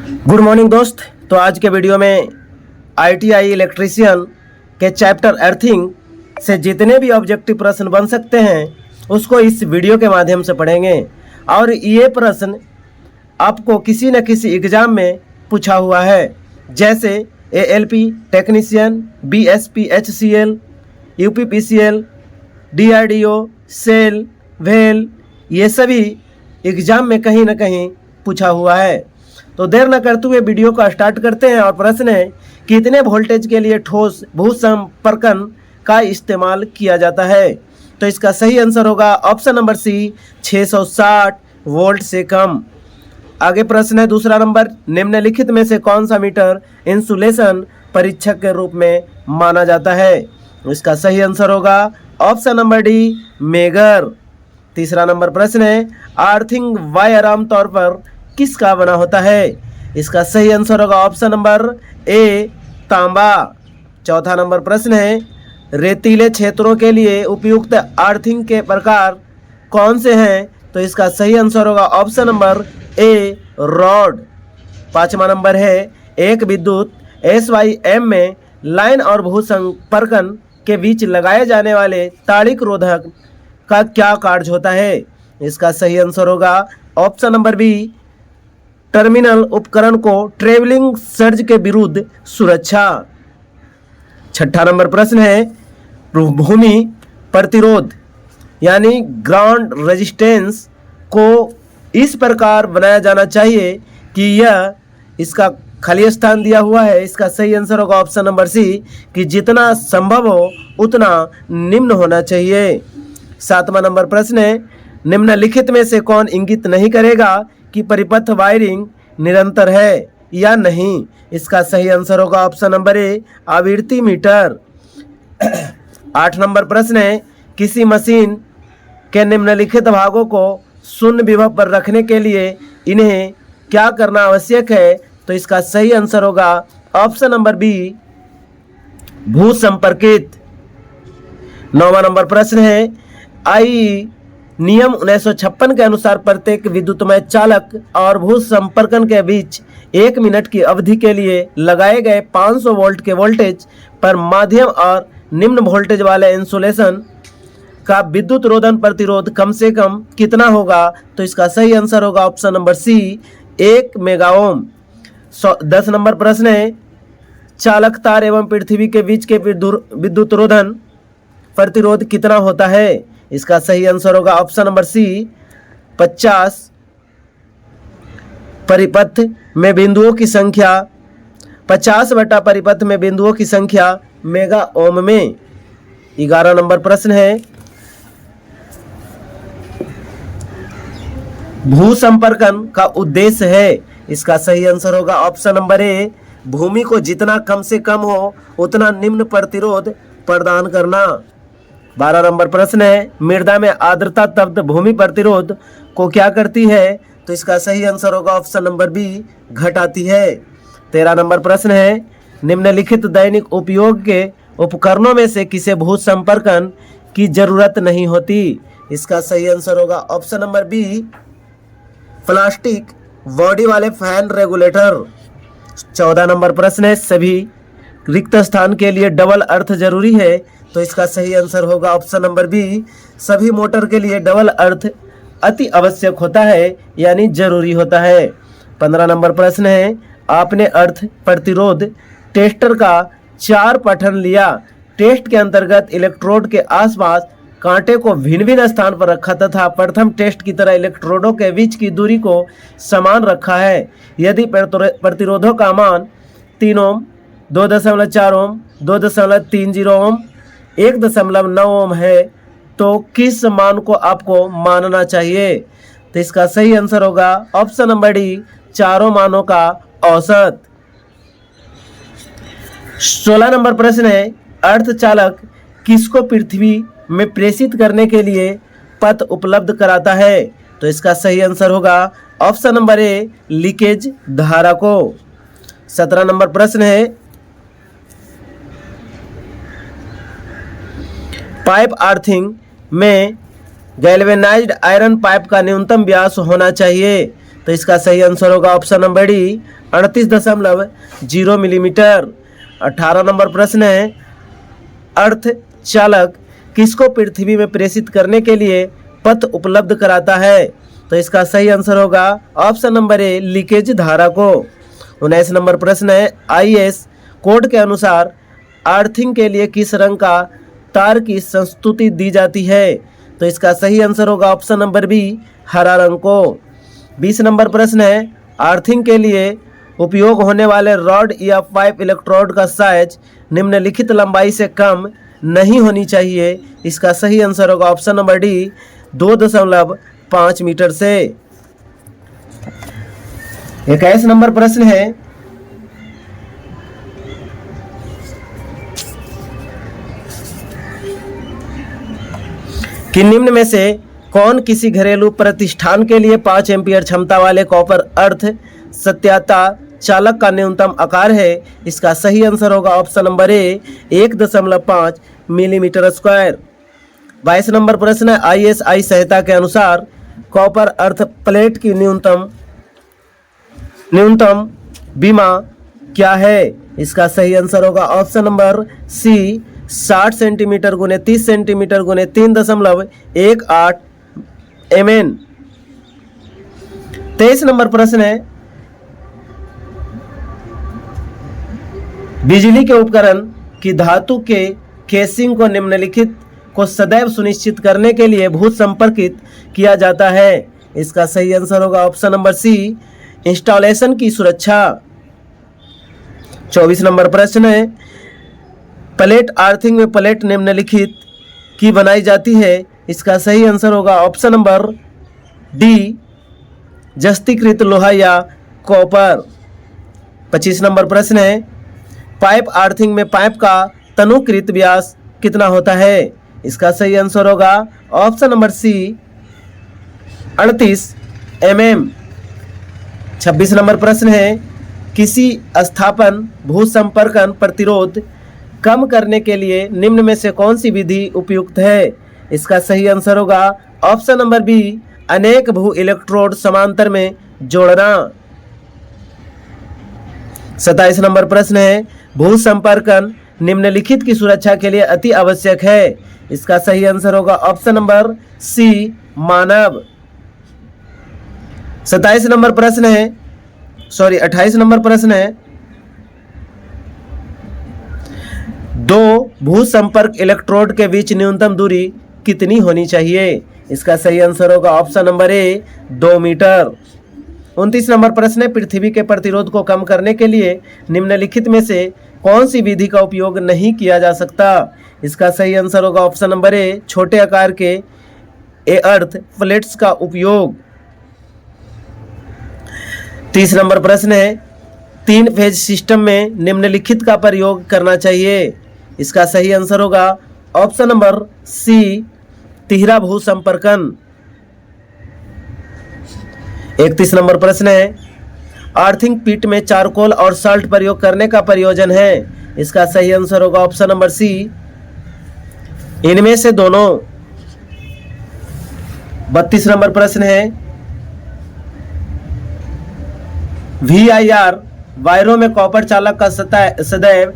Good morning दोस्त। तो आज के वीडियो में आईटीआई इलेक्ट्रीशियन के चैप्टर अर्थिंग से जितने भी ऑब्जेक्टिव प्रश्न बन सकते हैं उसको इस वीडियो के माध्यम से पढ़ेंगे। और ये प्रश्न आपको किसी न किसी एग्ज़ाम में पूछा हुआ है, जैसे ALP technician, BSP HCL, UPPCL, DRDO, SAIL, वेल, ये सभी एग्ज़ाम में कहीं ना कहीं पूछा हुआ है। तो देर न करते हुए वीडियो को स्टार्ट करते हैं। और प्रश्न है, कितने वोल्टेज के लिए ठोस भूसंपर्कन का इस्तेमाल किया जाता है? तो इसका सही आंसर होगा ऑप्शन नंबर सी, 660 वोल्ट से कम। आगे प्रश्न है दूसरा नंबर, निम्नलिखित में से कौन सा मीटर इंसुलेशन परीक्षक के रूप में माना जाता है? इसका सही आंसर होगा ऑप्शन नंबर डी, मेगर। तीसरा नंबर प्रश्न है, अर्थिंग वायर आमतौर पर किसका बना होता है? इसका सही आंसर होगा ऑप्शन नंबर ए, तांबा। चौथा नंबर प्रश्न है, रेतीले क्षेत्रों के लिए उपयुक्त अर्थिंग के प्रकार कौन से हैं? तो इसका सही आंसर होगा ऑप्शन नंबर ए, रॉड। पांचवा नंबर है, एक विद्युत SYM में लाइन और भूसंपर्कन के बीच लगाए जाने वाले ताड़िक रोधक का क्या कार्य होता है? इसका सही आंसर होगा ऑप्शन नंबर बी, टर्मिनल उपकरण को ट्रेवलिंग सर्ज के विरुद्ध सुरक्षा। छठा नंबर प्रश्न है, भूमि प्रतिरोध यानी ग्राउंड रेजिस्टेंस को इस प्रकार बनाया जाना चाहिए कि यह, इसका खाली स्थान दिया हुआ है, इसका सही आंसर होगा ऑप्शन नंबर सी, कि जितना संभव हो उतना निम्न होना चाहिए। सातवां नंबर प्रश्न है, निम्नलिखित में से कौन इंगित नहीं करेगा कि परिपथ वायरिंग निरंतर है या नहीं? इसका सही आंसर होगा ऑप्शन नंबर ए, आवृत्ति मीटर। 8 नंबर प्रश्न है, किसी मशीन के निम्नलिखित भागों को शून्य विभव पर रखने के लिए इन्हें क्या करना आवश्यक है? तो इसका सही आंसर होगा ऑप्शन नंबर बी, भूसंपर्कित। 9वां नंबर प्रश्न है, आई नियम 1956 के अनुसार प्रत्येक विद्युतमय चालक और भूसंपर्कन के बीच 1 मिनट की अवधि के लिए लगाए गए 500 वोल्ट के वोल्टेज पर माध्यम और निम्न वोल्टेज वाले इंसुलेशन का विद्युत रोधन प्रतिरोध कम से कम कितना होगा? तो इसका सही आंसर होगा option number C, 1 megaohm. 10 number प्रश्न है, चालक तार एवं पृथ्वी के बीच के विद्युत रोधन प्रतिरोध कितना होता है? इसका सही आंसर होगा ऑप्शन नंबर सी, 50। परिपथ में बिंदुओं की संख्या 50 बटा परिपथ में बिंदुओं की संख्या मेगा ओम में। 11 नंबर प्रश्न है, भूसंपर्कन का उद्देश्य है? इसका सही आंसर होगा ऑप्शन नंबर ए, भूमि को जितना कम से कम हो उतना निम्न प्रतिरोध प्रदान करना। 12 नंबर प्रश्न है, मृदा में आर्द्रता तप्त भूमि प्रतिरोध को क्या करती है? तो इसका सही आंसर होगा ऑप्शन नंबर बी, घटाती है। 13 नंबर प्रश्न है, निम्नलिखित दैनिक उपयोग के उपकरणों में से किसे भूसंपर्कन की जरूरत नहीं होती? इसका सही आंसर होगा option number B, plastic body वाले फैन रेगुलेटर। 14 नंबर प्रश्न है, सभी रिक्त स्थान के लिए डबल अर्थ जरूरी है? तो इसका सही आंसर होगा ऑप्शन नंबर बी, सभी मोटर के लिए डबल अर्थ अति आवश्यक होता है यानी जरूरी होता है। 15 नंबर प्रश्न है, आपने अर्थ प्रतिरोध टेस्टर का 4 पठन लिया। टेस्ट के अंतर्गत इलेक्ट्रोड के आसपास कांटे को भिन्न भिन्न स्थान पर रखा तथा प्रथम टेस्ट की तरह इलेक्ट्रोडों के बीच की दूरी को समान रखा है। यदि प्रतिरोधों का मान 3 ओम, 2.4 ओम, 2.30 ओम, 1.9 ओम है तो किस मान को आपको मानना चाहिए? तो इसका सही आंसर होगा ऑप्शन नंबर डी, चारों मानों का औसत। 16 नंबर प्रश्न है, अर्धचालक किसको पृथ्वी में प्रेषित करने के लिए पथ उपलब्ध कराता है? तो इसका सही आंसर होगा ऑप्शन नंबर ए, लीकेज धारा को। 17 नंबर प्रश्न है, पाइप अर्थिंग में गैल्वेनाइज्ड आयरन पाइप का न्यूनतम व्यास होना चाहिए? तो इसका सही आंसर होगा option number D 38.0 millimetre. 18 number प्रश्न है, अर्थ चालक किसको पृथ्वी में प्रेषित करने के लिए पथ उपलब्ध कराता है? तो इसका सही आंसर होगा ऑप्शन नंबर ए लीकेज धारा को। 19 नंबर प्रश्न है, आईएस कोड के अनुसार अर्थिंग के लिए किस रंग का तार की संस्तुति दी जाती है? तो इसका सही आंसर होगा ऑप्शन नंबर बी हरा रंग को। 20 नंबर प्रश्न है, अर्थिंग के लिए उपयोग होने वाले रॉड या पाइप इलेक्ट्रोड का साइज निम्नलिखित लंबाई से कम नहीं होनी चाहिए। इसका सही आंसर होगा ऑप्शन नंबर डी 2.5 मीटर से। 21 नंबर प्रश्न है, कि निम्न में से कौन किसी घरेलू प्रतिष्ठान के लिए 5 एम्पीयर क्षमता वाले कॉपर अर्थ सत्याता चालक का न्यूनतम आकार है? इसका सही आंसर होगा ऑप्शन नंबर ए 1.5 मिलीमीटर स्क्वायर। 22 नंबर प्रश्न है, आईएसआई संहिता के अनुसार कॉपर अर्थ प्लेट की न्यूनतम बीमा क्या है? इसका सही आंसर होगा ऑप्शन नंबर सी 60 सेंटीमीटर गुने 30 सेंटीमीटर गुने 3.18 mm। 23 नंबर प्रश्न है, बिजली के उपकरण की धातु के केसिंग को निम्नलिखित को सदैव सुनिश्चित करने के लिए भू संपर्कित किया जाता है। इसका सही आंसर होगा ऑप्शन नंबर सी इंस्टॉलेशन की सुरक्षा। 24 नंबर प्रश्न है, प्लेट अर्थिंग में प्लेट निम्नलिखित की बनाई जाती है। इसका सही आंसर होगा ऑप्शन नंबर डी जस्तीकृत लोहा या कॉपर। 25 नंबर प्रश्न है, पाइप अर्थिंग में पाइप का तनुकृत व्यास कितना होता है? इसका सही आंसर होगा option number C 38 mm। 26 number प्रश्न है, किसी स्थापन भू संपर्कन प्रतिरोध कम करने के लिए निम्न में से कौन सी विधि उपयुक्त है? इसका सही आंसर होगा ऑप्शन नंबर बी अनेक भू इलेक्ट्रोड समांतर में जोड़ना। 27 नंबर प्रश्न है, भू संपर्कन निम्नलिखित की सुरक्षा के लिए अति आवश्यक है। इसका सही आंसर होगा ऑप्शन नंबर सी मानव। 28 नंबर प्रश्न है, दो भू संपर्क इलेक्ट्रोड के बीच न्यूनतम दूरी कितनी होनी चाहिए? इसका सही आंसर होगा option number A 2 metre. 29 number प्रश्न है, पृथ्वी के प्रतिरोध को कम करने के लिए निम्नलिखित में से कौन सी विधि का उपयोग नहीं किया जा सकता? इसका सही आंसर होगा ऑप्शन नंबर ए छोटे आकार के अर्थ प्लेट्स का उपयोग। 30 नंबर प्रश्न है, 3 फेज सिस्टम में निम्नलिखित का प्रयोग करना चाहिए। इसका सही आंसर होगा ऑप्शन नंबर सी तिहरा भू संपर्कन। 31 नंबर प्रश्न है, अर्थिंग पिट में चारकोल और साल्ट प्रयोग करने का प्रयोजन है। इसका सही आंसर होगा ऑप्शन नंबर सी इनमें से दोनों। 32 नंबर प्रश्न है, VIR वायरों में कॉपर चालक का सदैव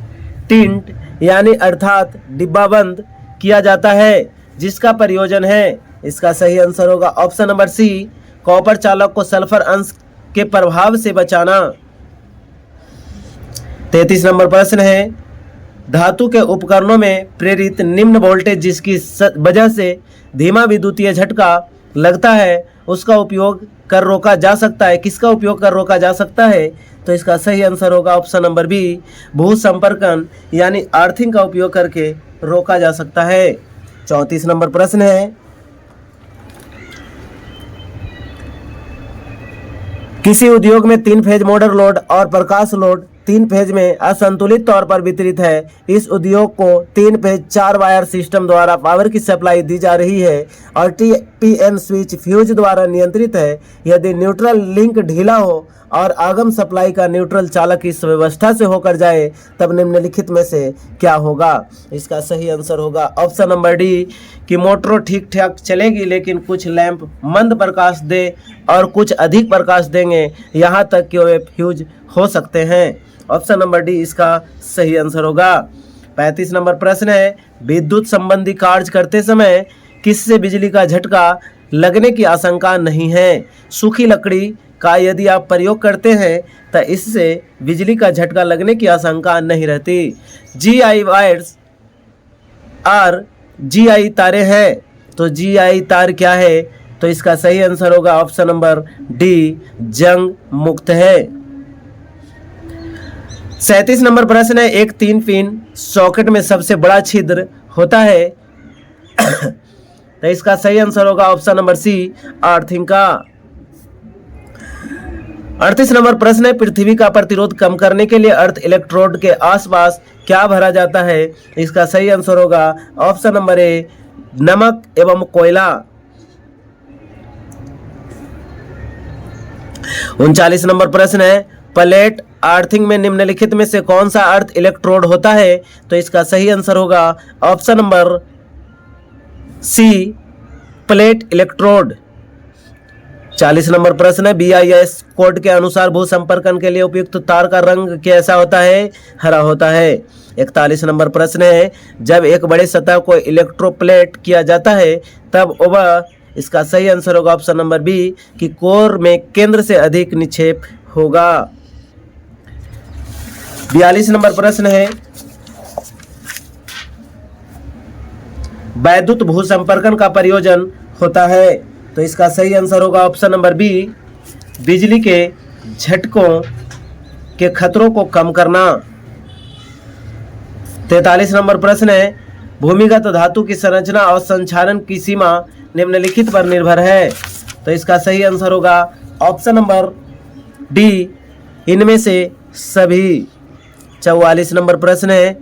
टिंट यानी अर्थात डिब्बाबंद किया जाता है, जिसका प्रयोजन है। इसका सही आंसर होगा ऑप्शन नंबर सी कॉपर चालक को सल्फर अंश के प्रभाव से बचाना। 33 नंबर प्रश्न है, धातु के उपकरणों में प्रेरित निम्न वोल्टेज जिसकी वजह से धीमा विद्युतीय झटका लगता है उसका उपयोग कर रोका जा सकता है, किसका उपयोग कर रोका जा सकता है? तो इसका सही आंसर होगा ऑप्शन नंबर बी भू संपर्कन यानी अर्थिंग का उपयोग करके रोका जा सकता है। 34 नंबर प्रश्न है, किसी उद्योग में 3 फेज मोटर लोड और प्रकाश लोड 3 फेज में असंतुलित तौर पर वितरित है। इस उद्योग को 3 फेज 4 वायर सिस्टम द्वारा पावर की सप्लाई दी जा रही है और TPN स्विच फ्यूज द्वारा नियंत्रित है। यदि न्यूट्रल लिंक ढीला हो और आगम सप्लाई का न्यूट्रल चालक इस व्यवस्था से होकर जाए तब निम्नलिखित में से क्या होगा? इसका सही आंसर होगा ऑप्शन नंबर डी कि मोटर ठीक ठाक चलेगी लेकिन कुछ लैंप मंद प्रकाश दे और कुछ अधिक प्रकाश देंगे, यहाँ तक कि वे फ्यूज हो सकते हैं। ऑप्शन नंबर डी इसका सही आंसर होगा। 35 नंबर प्रश्न है, विद्युत संबंधी कार्य करते समय किससे बिजली का झटका लगने की आशंका नहीं है? सूखी लकड़ी का यदि आप प्रयोग करते हैं तो इससे बिजली का झटका लगने की आशंका नहीं रहती। GI वायर्स और GI तारे हैं, तो GI तार क्या है? तो इसका सही आंसर होगा ऑप्शन नंबर डी जंग मुक्त है। 37 नंबर प्रश्न है, एक 3 पिन सॉकेट में सबसे बड़ा छिद्र होता है तो इसका सही आंसर होगा ऑप्शन नंबर सी अर्थिंग का। 38 नंबर प्रश्न है, पृथ्वी का प्रतिरोध कम करने के लिए अर्थ इलेक्ट्रोड के आसपास क्या भरा जाता है? इसका सही आंसर होगा ऑप्शन नंबर ए नमक एवं कोयला। 39 नंबर प्रश्न है, प्लेट अर्थिंग में निम्नलिखित में से कौन सा अर्थ इलेक्ट्रोड होता है? तो इसका सही आंसर होगा option number C plate electrode. 40 number प्रश्न है, BIS कोड के अनुसार भू संपर्कन के लिए उपयुक्त तार का रंग कैसा होता है? हरा होता है। 41 नंबर प्रश्न है, जब एक बड़े सतह को इलेक्ट्रोप्लेट किया जाता है तब वह, इसका सही आंसर होगा ऑप्शन नंबर बी कि कोर में केंद्र से अधिक निक्षेप होगा। 42 नंबर प्रश्न है, वैद्युत भू संपर्कन का प्रयोजन होता है? तो इसका सही आंसर होगा ऑप्शन नंबर बी बिजली के झटकों के खतरों को कम करना। 43 नंबर प्रश्न है, भूमिगत धातु की संरचना और संचालन की सीमा निम्नलिखित पर निर्भर है? तो इसका सही आंसर होगा ऑप्शन नंबर डी इनमें से सभी। 44 नंबर प्रश्न है,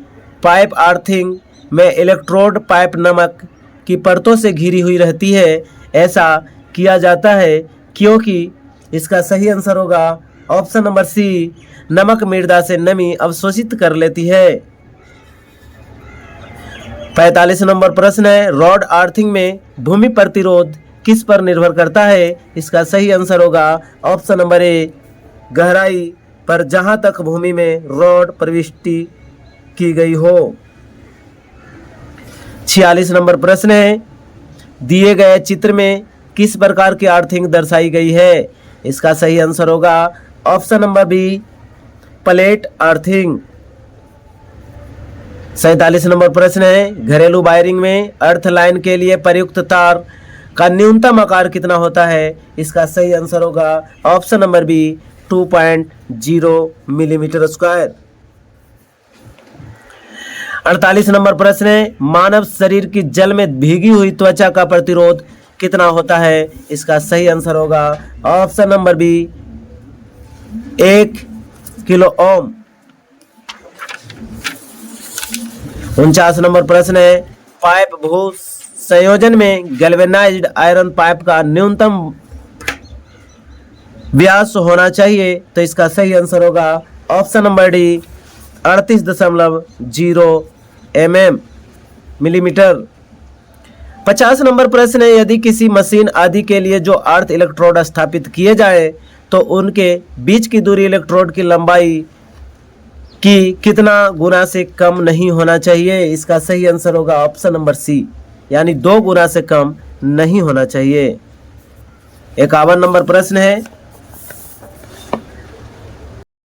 पाइप अर्थिंग में इलेक्ट्रोड पाइप नमक की परतों से घिरी हुई रहती है, ऐसा किया जाता है क्योंकि? इसका सही आंसर होगा ऑप्शन नंबर सी नमक मृदा से नमी अवशोषित कर लेती है। 45 नंबर प्रश्न है, रॉड अर्थिंग में भूमि प्रतिरोध किस पर निर्भर करता है? इसका सही आंसर होगा ऑप्शन नंबर ए गहराई पर, जहां तक भूमि में रॉड प्रविष्टि की गई हो। 46 नंबर प्रश्न है, दिए गए चित्र में किस प्रकार की अर्थिंग दर्शाई गई है? इसका सही आंसर होगा option number B plate earthing. 47 number प्रश्न है, घरेलू वायरिंग में अर्थ लाइन के लिए प्रयुक्त तार का न्यूनतम आकार कितना होता है? इसका सही आंसर होगा option number B 2.0 millimetre square. 48 number प्रश्न है, मानव शरीर की जल में भीगी हुई त्वचा का प्रतिरोध कितना होता है? इसका सही आंसर होगा option number B 1 kilo ohm. 49 number प्रश्न है, पाइप भू संयोजन में गैल्वेनाइज्ड आयरन पाइप का न्यूनतम व्यास होना चाहिए? तो इसका सही आंसर होगा option number D 38.0 millimetre. 50 number प्रश्न है, यदि किसी मशीन आदि के लिए जो अर्थ इलेक्ट्रोड स्थापित किए जाए तो उनके बीच की दूरी इलेक्ट्रोड की लंबाई की कितना गुना से कम नहीं होना चाहिए? इसका सही आंसर होगा ऑप्शन नंबर सी यानी 2 गुना से कम नहीं होना चाहिए। 51 नंबर प्रश्न है,